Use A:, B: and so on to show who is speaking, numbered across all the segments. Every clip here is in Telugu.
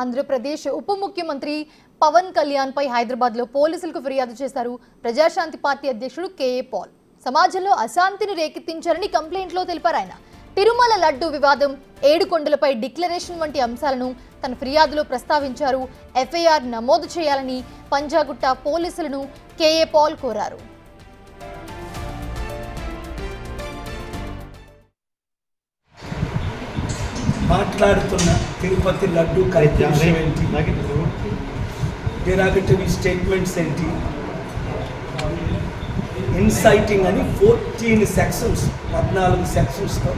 A: ఆంధ్రప్రదేశ్ ఉప ముఖ్యమంత్రి పవన్ కళ్యాణ్ పై హైదరాబాద్ లో పోలీసులకు ఫిర్యాదు చేశారు ప్రజాశాంతి పార్టీ అధ్యక్షుడు కేఏ పాల్. సమాజంలో అశాంతిని రేకెత్తించారని కంప్లైంట్లో తెలిపారు ఆయన. తిరుమల లడ్డు వివాదం, ఏడుకొండలపై డిక్లరేషన్ వంటి అంశాలను తన ఫిర్యాదులో ప్రస్తావించారు. ఎఫ్ఐఆర్ నమోదు చేయాలని పంజాగుట్ట పోలీసులను కేఏ పాల్ కోరారు.
B: మాట్లాడుతున్న తిరుపతి లడ్డు కల్పిషన్ ఏంటి, డెరాగటరీ స్టేట్మెంట్స్ ఏంటి, ఇన్సైటింగ్ అని 14 సెక్షన్స్ 14 సెక్షన్స్తో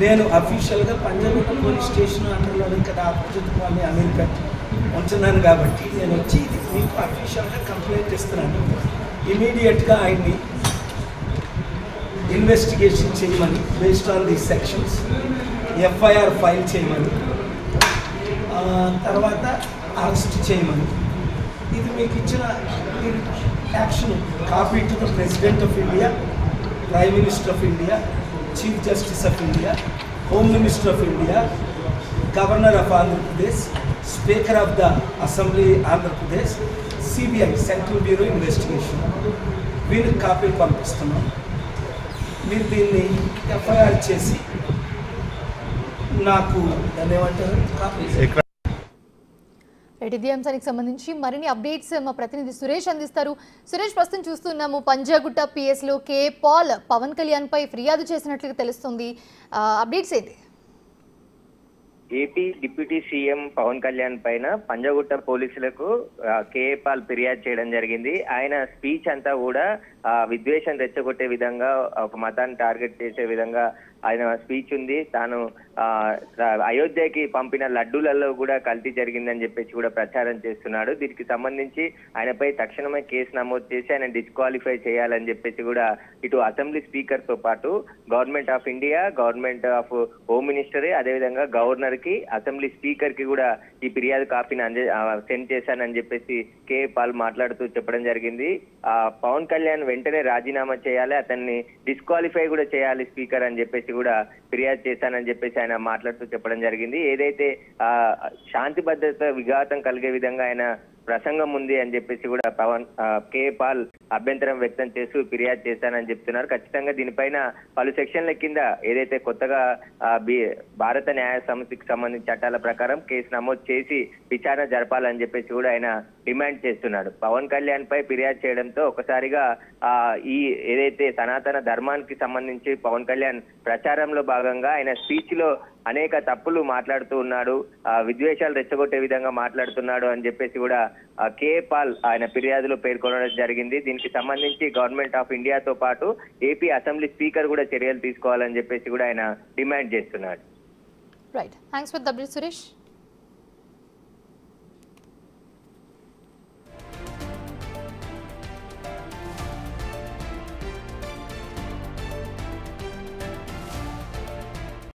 B: నేను అఫీషియల్గా పంజాగుట్ట పోలీస్ స్టేషన్ అండర్లోనే కదా ఆపోజిట్ అమీర్పేట ఉంటున్నాను కాబట్టి నేను వచ్చి మీకు అఫీషియల్గా కంప్లైంట్ ఇస్తున్నాను. ఇమీడియట్గా ఆయన్ని ఇన్వెస్టిగేషన్ చేయమని, based on the sections FIR file చేయమని, తర్వాత అరెస్ట్ చేయమని, ఇది మీకు ఇచ్చిన action copy to the president of India, prime minister of India, chief justice of India, home minister of India, governor of Andhra Pradesh, speaker of the assembly Andhra Pradesh, CBI central bureau investigation, వీళ్ళకి కాపీలు పంపిస్తున్నాం. మీరు దీన్ని ఎఫ్ఐఆర్ చేసి నాకు ధన్యవాదాలు కాపీ.
A: ఇదే అంశానికి సంబంధించి మరిన్ని అప్డేట్స్ మా ప్రతినిధి సురేష్ అందిస్తారు. సురేష్, ప్రస్తుతం చూస్తున్నాము పంజాగుట్ట పిఎస్లో కేఏ పాల్ పవన్ కళ్యాణ్ పై ఫిర్యాదు చేసినట్లుగా తెలుస్తుంది. అప్డేట్స్ ఏంటి?
C: AP deputy CM Pawan Kalyan పైన పంజాగుట్ట పోలీసులకు కేఏ పాల్ ఫిర్యాదు చేయడం జరిగింది. ఆయన స్పీచ్ అంతా కూడా విద్వేషం రెచ్చగొట్టే విధంగా, ఒక మతాన్ని టార్గెట్ చేసే విధంగా ఆయన స్పీచ్ ఉంది. తాను అయోధ్యకి పంపిన లడ్డూలలో కూడా కల్తీ జరిగిందని చెప్పేసి కూడా ప్రచారం చేస్తున్నాడు. దీనికి సంబంధించి ఆయనపై తక్షణమే కేసు నమోదు చేసి ఆయన డిస్క్వాలిఫై చేయాలని చెప్పేసి కూడా ఇటు అసెంబ్లీ స్పీకర్ తో పాటు government of India, government of home minister, అదేవిధంగా గవర్నర్ కి, అసెంబ్లీ స్పీకర్ కి కూడా ఈ ఫిర్యాదు కాపీని సెండ్ చేశానని చెప్పేసి కేఏ పాల్ మాట్లాడుతూ చెప్పడం జరిగింది. పవన్ కళ్యాణ్ వెంటనే రాజీనామా చేయాలి, అతన్ని డిస్క్వాలిఫై కూడా చేయాలి స్పీకర్ అని చెప్పేసి కూడా ఫిర్యాదు చేశానని చెప్పేసి ఆయన మాట్లాడుతూ చెప్పడం జరిగింది. ఏదైతే శాంతి భద్రత విఘాతం కలిగే విధంగా ఆయన ప్రసంగం ఉంది అని చెప్పేసి కూడా కేఏ పాల్ అభ్యంతరం వ్యక్తం చేస్తూ ఫిర్యాదు చేశానని చెప్తున్నారు. ఖచ్చితంగా దీనిపైన పలు సెక్షన్ల కింద ఏదైతే కొత్తగా భారత న్యాయ సమితికి సంబంధించిన చట్టాల ప్రకారం కేసు నమోదు చేసి విచారణ జరపాలని చెప్పేసి కూడా ఆయన డిమాండ్ చేస్తున్నాడు. పవన్ కళ్యాణ్ పై ఫిర్యాదు చేయడంతో ఒకసారిగా ఈ ఏదైతే సనాతన ధర్మానికి సంబంధించి పవన్ కళ్యాణ్ ప్రచారంలో భాగంగా ఆయన స్పీచ్ లో అనేక తప్పులు మాట్లాడుతూ ఉన్నాడు, విద్వేషాలు రెచ్చగొట్టే విధంగా మాట్లాడుతున్నాడు అని చెప్పేసి కూడా కేఏ పాల్ ఆయన ఫిర్యాదులో పేర్కొనడం జరిగింది. దీనికి సంబంధించి గవర్నమెంట్ ఆఫ్ ఇండియాతో పాటు ఏపీ అసెంబ్లీ స్పీకర్ కూడా చర్యలు తీసుకోవాలని చెప్పేసి కూడా ఆయన డిమాండ్ చేస్తున్నాడు.
A: Right, thanks for the update Suresh.